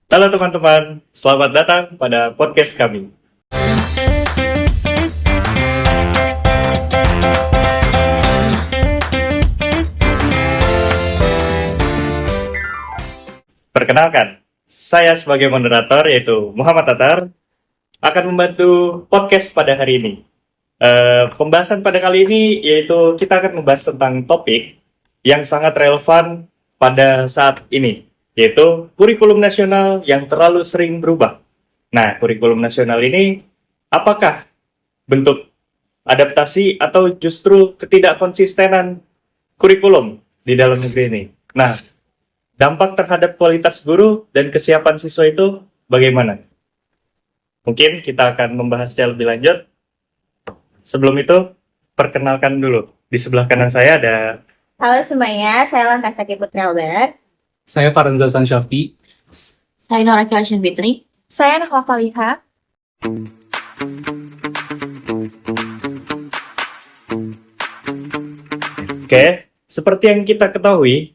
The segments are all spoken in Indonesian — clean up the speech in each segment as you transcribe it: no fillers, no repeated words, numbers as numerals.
Halo teman-teman, selamat datang pada podcast kami. Perkenalkan, saya sebagai moderator yaitu Muhammad Tatar akan membantu podcast pada hari ini. Pembahasan pada kali ini yaitu kita akan membahas tentang topik yang sangat relevan pada saat ini, yaitu kurikulum nasional yang terlalu sering berubah. Nah, kurikulum nasional ini apakah bentuk adaptasi atau justru ketidakkonsistenan kurikulum di dalam negeri ini? Nah, dampak terhadap kualitas guru dan kesiapan siswa itu bagaimana? Mungkin kita akan membahasnya lebih lanjut. Sebelum itu, perkenalkan dulu. Di sebelah kanan saya ada... Halo semuanya, saya Langkasaki Putri Albert. Saya Faranza Sansyafi. Saya Nora Kilasyan Fitri. Saya Nahla Faliha. Oke, seperti yang kita ketahui,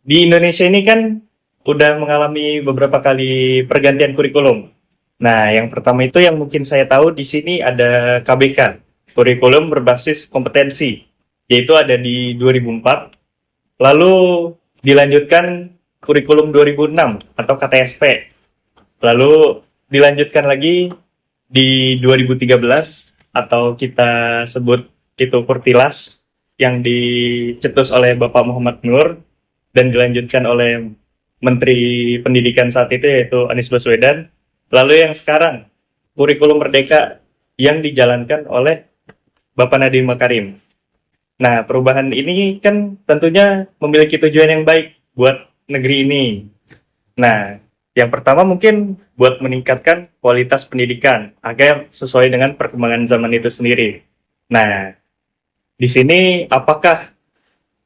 di Indonesia ini kan udah mengalami beberapa kali pergantian kurikulum. Nah, yang pertama itu yang mungkin saya tahu di sini ada KBK, kurikulum berbasis kompetensi, yaitu ada di 2004. Lalu dilanjutkan kurikulum 2006 atau KTSP. Lalu dilanjutkan lagi di 2013 atau kita sebut itu Kurtilas yang dicetus oleh Bapak Muhammad Nur dan dilanjutkan oleh Menteri Pendidikan saat itu yaitu Anies Baswedan. Lalu yang sekarang kurikulum Merdeka yang dijalankan oleh Bapak Nadiem Makarim. Nah, perubahan ini kan tentunya memiliki tujuan yang baik buat negeri ini. Nah, yang pertama mungkin buat meningkatkan kualitas pendidikan agar sesuai dengan perkembangan zaman itu sendiri. Nah, di sini apakah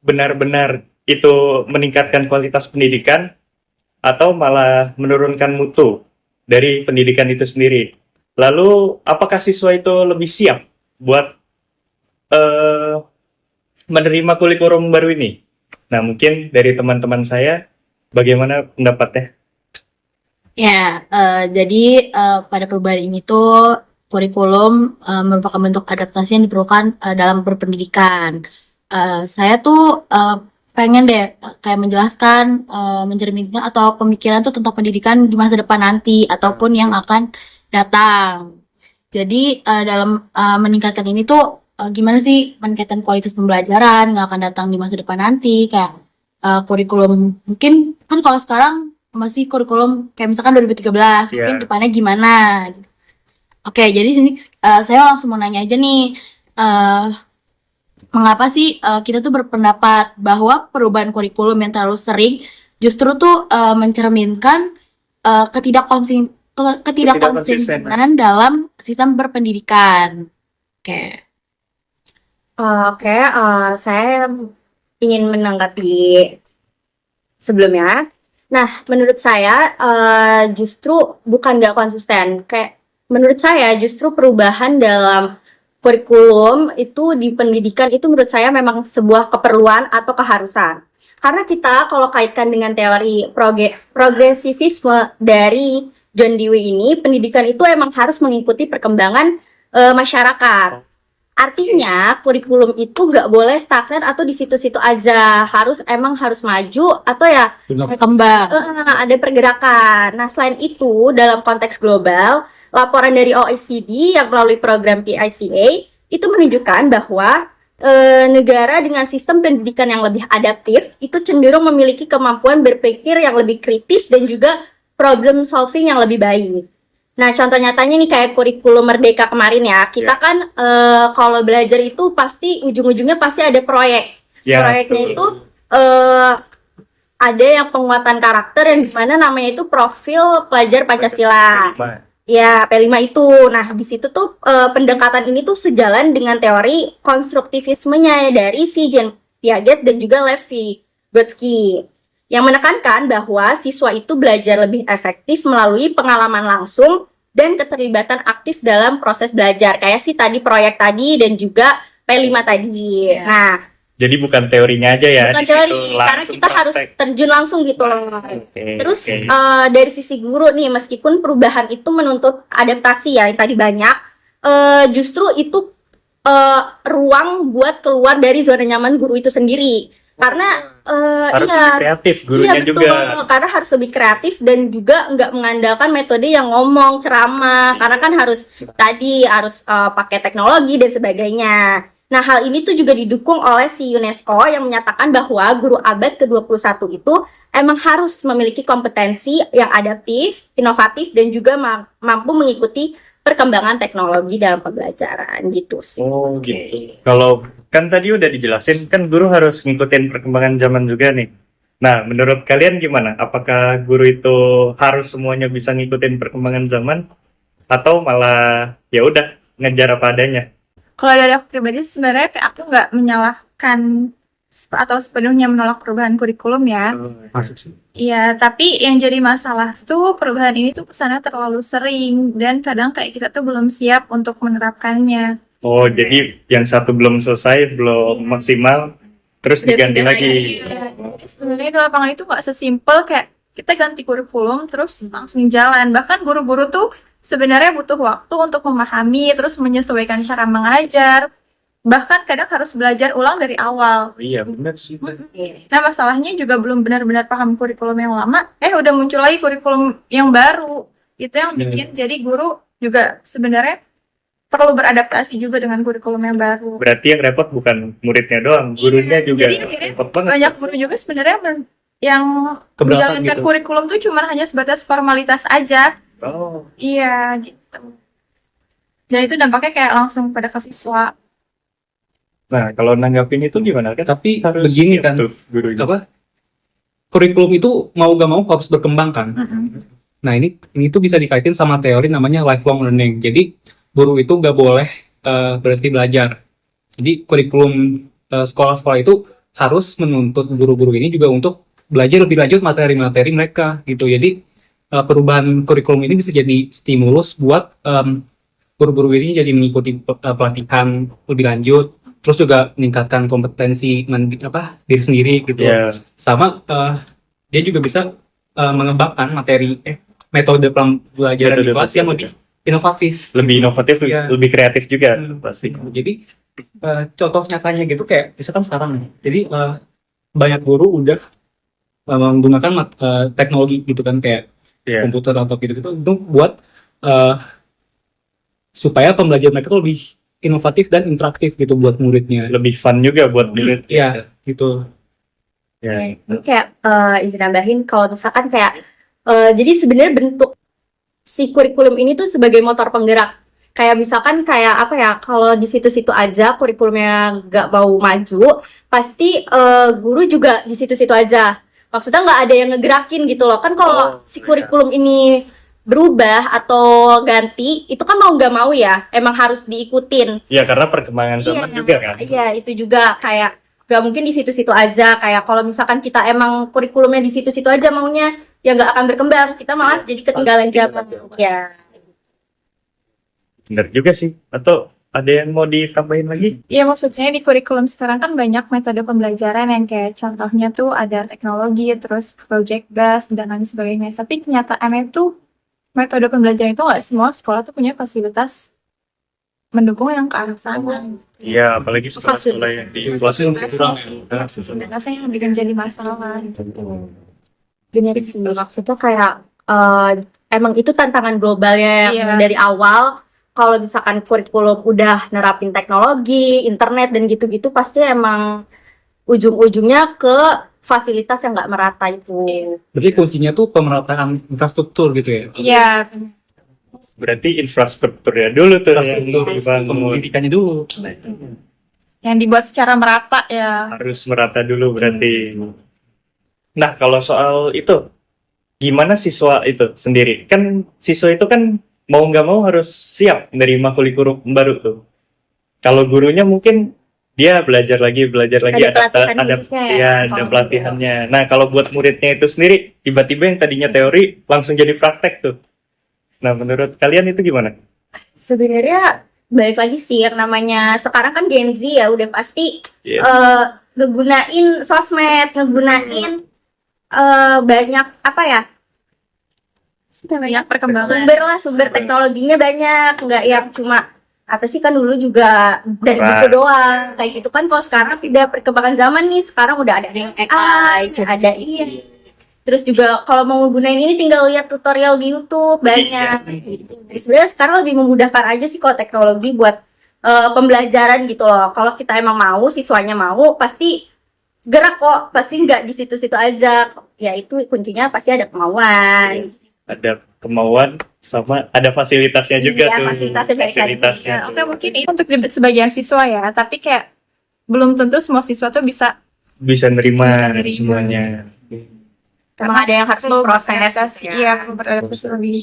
benar-benar itu meningkatkan kualitas pendidikan atau malah menurunkan mutu dari pendidikan itu sendiri? Lalu, apakah siswa itu lebih siap buat menerima kurikulum baru ini? Nah, mungkin dari teman-teman saya, bagaimana pendapatnya? Ya, jadi pada perubahan ini tuh kurikulum merupakan bentuk adaptasi yang diperlukan dalam berpendidikan. Saya tuh pengen deh kayak menjelaskan, mencerminkan atau pemikiran tuh tentang pendidikan di masa depan nanti ataupun yang akan datang. Jadi dalam meningkatkan ini tuh gimana sih meningkatkan kualitas pembelajaran yang akan datang di masa depan nanti, kayak kurikulum mungkin kan kalau sekarang masih kurikulum kayak misalkan 2013, mungkin depannya gimana. Oke, jadi sini saya langsung mau nanya aja nih, mengapa sih kita tuh berpendapat bahwa perubahan kurikulum yang terlalu sering justru tuh mencerminkan ketidakkonsistenan dalam sistem berpendidikan. Oke. Saya ingin menanggapi sebelumnya. Nah, menurut saya justru bukan nggak konsisten. Kayak menurut saya justru perubahan dalam kurikulum itu di pendidikan itu menurut saya memang sebuah keperluan atau keharusan. Karena kita kalau kaitkan dengan teori progresivisme dari John Dewey ini, pendidikan itu emang harus mengikuti perkembangan masyarakat. Artinya kurikulum itu nggak boleh stagnan atau di situ-situ aja, harus maju atau ya Berkembang. ada pergerakan. Nah, selain itu dalam konteks global, laporan dari OECD yang melalui program PICA itu menunjukkan bahwa negara dengan sistem pendidikan yang lebih adaptif itu cenderung memiliki kemampuan berpikir yang lebih kritis dan juga problem solving yang lebih baik. Nah, contoh nyatanya nih kayak kurikulum Merdeka kemarin ya. Kita kan kalau belajar itu pasti ujung-ujungnya pasti ada proyek. Proyeknya itu ada yang penguatan karakter yang dimana namanya itu profil pelajar Pancasila. Ya, P5 itu. Nah, di situ tuh pendekatan ini tuh sejalan dengan teori konstruktivismenya dari si Jean Piaget dan juga Levi Vygotsky, yang menekankan bahwa siswa itu belajar lebih efektif melalui pengalaman langsung dan keterlibatan aktif dalam proses belajar. Kayak si tadi proyek tadi dan juga P5 tadi. Nah, Jadi bukan teorinya aja ya. Bukan di situ teori, karena langsung kita harus praktek. terjun langsung gitu loh. Oke, Terus oke. dari sisi guru nih, meskipun perubahan itu menuntut adaptasi ya, yang tadi banyak, justru itu ruang buat keluar dari zona nyaman guru itu sendiri. Karena Harus iya, lebih kreatif gurunya iya betul, juga. karena harus lebih kreatif dan juga nggak mengandalkan metode yang ngomong ceramah, karena kan harus tadi harus pakai teknologi dan sebagainya. Nah, hal ini tuh juga didukung oleh si UNESCO yang menyatakan bahwa guru abad ke-21 itu emang harus memiliki kompetensi yang adaptif, inovatif, dan juga mampu mengikuti perkembangan teknologi dalam pembelajaran gitu sih. Oh gitu. Kalau kan tadi udah dijelasin kan guru harus ngikutin perkembangan zaman juga nih. Nah, menurut kalian gimana? Apakah guru itu harus semuanya bisa ngikutin perkembangan zaman atau malah ya udah ngejar apa adanya? Kalau dari aku pribadi sebenarnya kayak aku nggak menyalahkan atau sepenuhnya menolak perubahan kurikulum ya. Masuk sih. Iya, tapi yang jadi masalah tuh perubahan ini tuh kesannya terlalu sering dan kadang kayak kita tuh belum siap untuk menerapkannya. Oh, jadi yang satu belum selesai, belum maksimal, terus Udah diganti pindah lagi. Ya, jadi sebenarnya di lapangan itu nggak sesimpel kayak kita ganti kurikulum terus langsung jalan. Bahkan guru-guru tuh sebenarnya butuh waktu untuk memahami terus menyesuaikan cara mengajar. Bahkan kadang harus belajar ulang dari awal. Iya, benar sih. Nah, masalahnya juga belum benar-benar paham kurikulum yang lama, udah muncul lagi kurikulum yang baru. Itu yang bikin jadi guru juga sebenarnya perlu beradaptasi juga dengan kurikulum yang baru. Berarti yang repot bukan muridnya doang, gurunya juga Jadi akhirnya repot banget. Banyak guru juga sebenarnya yang Keberatan menjalankan gitu. kurikulum tuh cuma hanya sebatas formalitas aja. Oh, Iya, gitu. Dan itu dampaknya kayak langsung pada ke siswa. nah kalau nanggapin itu gimana kan? Tapi Harus begini siap kan, tuh gurunya. apa? Kurikulum itu mau gak mau harus berkembang kan. Mm-mm. Nah ini tuh bisa dikaitin sama teori namanya lifelong learning. Jadi guru itu gak boleh berhenti belajar. Jadi kurikulum sekolah-sekolah itu harus menuntut guru-guru ini juga untuk belajar lebih lanjut materi-materi mereka gitu. Jadi perubahan kurikulum ini bisa jadi stimulus buat guru-guru ini jadi mengikuti pelatihan lebih lanjut, terus juga meningkatkan kompetensi diri sendiri gitu. Ya, Sama dia juga bisa mengembangkan metode pembelajaran di Metode kelas yang lebih inovatif. lebih inovatif, Iya. lebih kreatif juga pasti. Jadi contoh nyatanya gitu kayak misalkan sekarang nih. Jadi banyak guru udah menggunakan teknologi gitu kan kayak Iya. komputer atau gitu-gitu itu buat supaya pembelajaran mereka tuh lebih inovatif dan interaktif gitu buat muridnya. Lebih fun juga buat murid. Iya, gitu. Ya. Ini kayak izin nambahin kalau misalkan kayak jadi sebenarnya bentuk si kurikulum ini tuh sebagai motor penggerak. Kayak misalkan kayak apa ya, kalau di situ-situ aja kurikulumnya nggak mau maju, pasti guru juga di situ-situ aja. Maksudnya nggak ada yang ngegerakin gitu loh. Kan kalau si kurikulum ini berubah atau ganti, itu kan mau nggak mau ya, emang harus diikutin. Ya karena perkembangan zaman juga kan. Iya, itu juga kayak gak mungkin di situ-situ aja. Kayak kalau misalkan kita emang kurikulumnya di situ-situ aja maunya, ya nggak akan berkembang. Kita malah jadi ketinggalan zaman. Ya. Bener juga sih. Atau ada yang mau ditambahin lagi? Iya, maksudnya di kurikulum sekarang kan banyak metode pembelajaran yang kayak contohnya tuh ada teknologi, terus project based dan lain sebagainya. Tapi kenyataannya tuh metode pembelajaran itu nggak semua sekolah tuh punya fasilitas mendukung yang ke arah sana. Iya, apalagi sekolah-sekolah yang di Fasilitasnya yang bikin jadi masalah. Bener sih. Maksudnya kayak emang itu tantangan globalnya yang Iya. dari awal. Kalau misalkan kurikulum udah nerapin teknologi, internet dan gitu-gitu, pasti emang ujung-ujungnya ke fasilitas yang nggak merata itu. Berarti kuncinya tuh pemerataan infrastruktur gitu ya. Iya, Berarti infrastrukturnya dulu tuh yang Infrastruktur dibangun. pendidikannya dulu. yang dibuat secara merata ya. Harus merata dulu berarti. Nah, kalau soal itu, gimana siswa itu sendiri? Kan siswa itu kan mau nggak mau harus siap menerima kurikulum baru tuh. Kalau gurunya mungkin dia belajar lagi Ada pelatihan khususnya ya? ya, ada pelatihannya. Nah, kalau buat muridnya itu sendiri, tiba-tiba yang tadinya teori langsung jadi praktek tuh. Nah, menurut kalian itu gimana? Sebenarnya balik lagi sih yang namanya sekarang kan Gen Z ya udah pasti Yes. ngegunain sosmed, ngegunain banyak apa ya, Banyak perkembangan. sumber teknologinya banyak, nggak yang cuma apa sih, kan dulu juga dari Right. buku doang kayak gitu kan. Kalau sekarang udah perkembangan zaman nih, sekarang udah ada yang AI, ada terus juga kalau mau gunain ini tinggal lihat tutorial di YouTube banyak gitu. Jadi sebenarnya sekarang lebih memudahkan aja sih kalau teknologi buat pembelajaran gitu loh. Kalau kita emang mau, siswanya mau, pasti gerak kok, pasti nggak di situ-situ aja. Ya itu kuncinya pasti ada kemauan. Ada kemauan sama ada fasilitasnya juga Iya, tuh. fasilitasnya baik lagi. Fasilitasnya. Oke, mungkin itu untuk sebagian siswa ya, tapi kayak belum tentu semua siswa tuh bisa. Bisa nerima Nerima. semuanya. Emang ada yang harus proses beradaptasi, ya. iya, beradaptasi lebih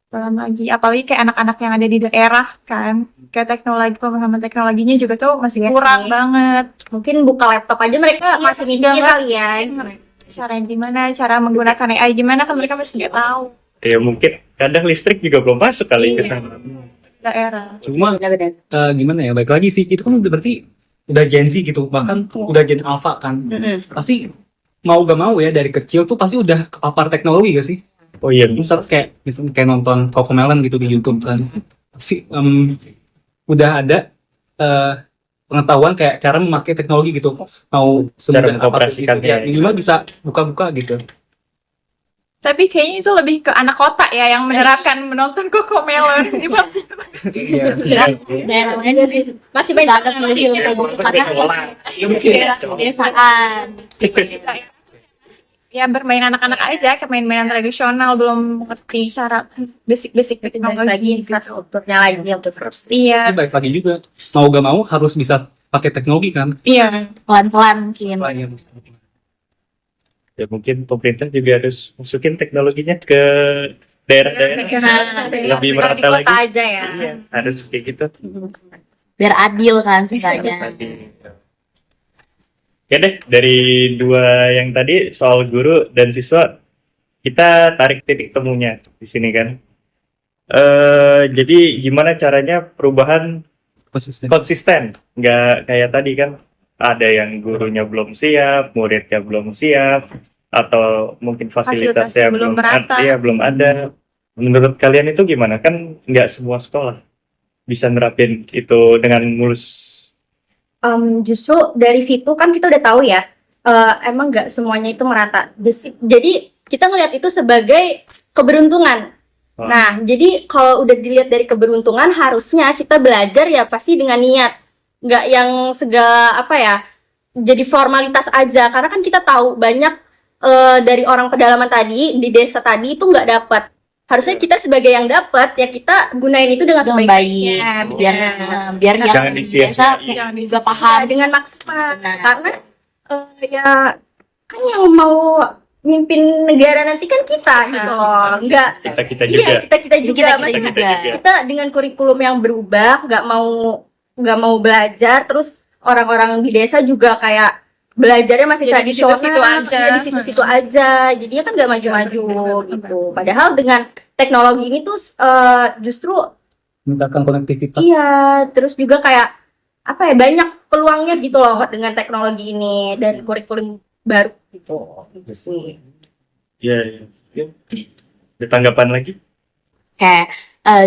dalam lagi. Apalagi kayak anak-anak yang ada di daerah kan, kayak teknologi, pemahaman teknologinya juga tuh masih Iya kurang sih. banget. Mungkin buka laptop aja mereka Iya, masih masih mikir nggak kali ya. Caranya gimana, cara menggunakan AI gimana kan mereka masih nggak tahu Ya mungkin kadang listrik juga belum masuk kali Iya. ke sana. daerah. Cuma Benar-benar. gimana ya, baik lagi sih, itu kan udah berarti udah Gen Z gitu, bahkan udah Gen Alpha kan. Pasti mau gak mau ya dari kecil tuh pasti udah kepapar teknologi gak sih? Oh iya bisa. Misal kayak nonton Cocomelon gitu di YouTube kan, pasti udah ada eh, pengetahuan kayak cara memakai teknologi gitu, mau semudah apapun gitu mengoperasikannya. ya, minimal bisa buka-buka gitu. Tapi kayaknya itu lebih ke anak kota ya yang menerapkan menonton Cocomelon. Iya. Daerah lain sih Masih nggak banyak ada pilihan kayak gitu karena daerah pedesaan. Ya bermain anak-anak aja, kayak main-mainan tradisional, belum mengerti cara basic-basic lagi teknologi. infrastrukturnya lagi yang terus. Iya, Tapi balik lagi juga, mau gak mau harus bisa pakai teknologi kan. iya. Pelan-pelan mungkin. Ya mungkin pemerintah juga harus masukin teknologinya ke daerah-daerah. Lebih Bukan merata di kota lagi. aja ya. Iya, harus kayak gitu. Biar adil kan sisanya. Oke deh, dari dua yang tadi soal guru dan siswa, kita tarik titik temunya di sini kan. Jadi gimana caranya perubahan konsisten? Nggak kayak tadi kan, ada yang gurunya belum siap, muridnya belum siap, atau mungkin fasilitasnya Fasilitasnya belum merata. iya, belum ada. Menurut kalian itu gimana? Kan nggak semua sekolah bisa nerapin itu dengan mulus. Justru dari situ kan kita udah tahu ya, emang nggak semuanya itu merata. Jadi kita ngelihat itu sebagai keberuntungan. Wah. Nah, jadi kalau udah dilihat dari keberuntungan, harusnya kita belajar ya pasti dengan niat, nggak yang segala apa ya, jadi formalitas aja. Karena kan kita tahu banyak dari orang pedalaman tadi di desa tadi itu nggak dapat. Harusnya kita sebagai yang dapat ya kita gunain itu dengan Dengan sebaik-baiknya. baik. Biar yang Jangan disia-sia. biasa Jangan juga disia-sia. paham. dengan maksimal. Benar. Karena ya kan yang mau mimpin negara nanti kan kita gitu loh. Enggak. Kita Iya, juga. kita juga Kita masih juga. kita dengan kurikulum yang berubah, nggak mau belajar, terus orang-orang di desa juga kayak belajarnya masih Jadi di tradisional, situ-situ aja. ya di situ-situ aja, jadinya kan nggak maju-maju gitu. Padahal dengan teknologi ini tuh justru meningkatkan konektivitas. iya, terus juga kayak apa ya, banyak peluangnya gitu loh dengan teknologi ini dan kurikulum baru gitu. Gitu sih. Iya, iya. Ada tanggapan lagi? Kayak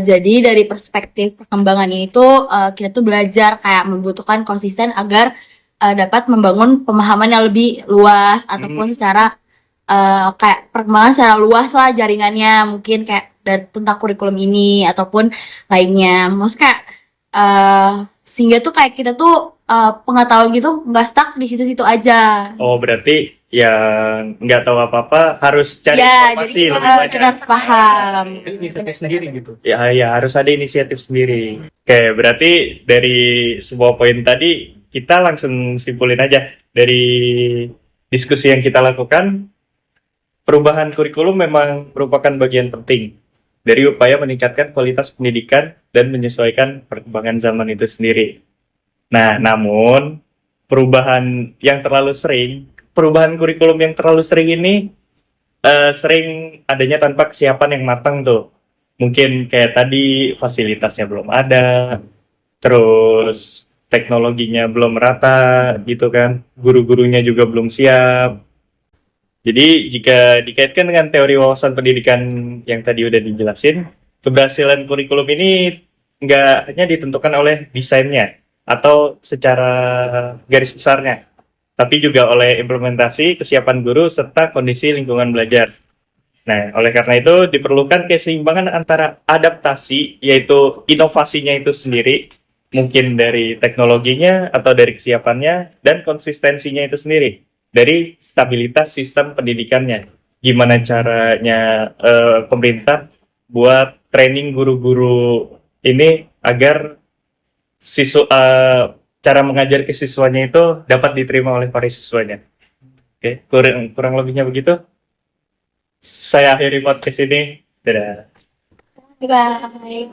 jadi dari perspektif perkembangan ini tuh kita tuh belajar kayak membutuhkan konsisten agar dapat membangun pemahaman yang lebih luas ataupun secara kayak perkembangan secara luas lah jaringannya, mungkin kayak tentang kurikulum ini ataupun lainnya. Maksudnya kayak sehingga tuh kayak kita tuh pengetahuan gitu nggak stuck di situ-situ aja. Oh, berarti yang nggak tahu apa-apa harus cari Ya, informasi jadi lebih kita banyak. harus paham. Inisiatif sendiri gitu. Ya, ya harus ada inisiatif sendiri. Oke, berarti dari semua poin tadi kita langsung simpulin aja dari diskusi yang kita lakukan, perubahan kurikulum memang merupakan bagian penting dari upaya meningkatkan kualitas pendidikan dan menyesuaikan perkembangan zaman itu sendiri. Nah, namun perubahan kurikulum yang terlalu sering ini sering adanya tanpa kesiapan yang matang tuh. Mungkin kayak tadi fasilitasnya belum ada, terus teknologinya belum merata gitu kan, guru-gurunya juga belum siap. Jadi jika dikaitkan dengan teori wawasan pendidikan yang tadi udah dijelasin, keberhasilan kurikulum ini nggak hanya ditentukan oleh desainnya atau secara garis besarnya, tapi juga oleh implementasi, kesiapan guru, serta kondisi lingkungan belajar. Nah, oleh karena itu diperlukan keseimbangan antara adaptasi, yaitu inovasinya itu sendiri, mungkin dari teknologinya atau dari kesiapannya, dan konsistensinya itu sendiri, dari stabilitas sistem pendidikannya. Gimana caranya pemerintah buat training guru-guru ini agar cara mengajar ke siswanya itu dapat diterima oleh para siswanya. Oke, kurang lebihnya begitu. Saya akhiri podcast ini. Dadah. Bye.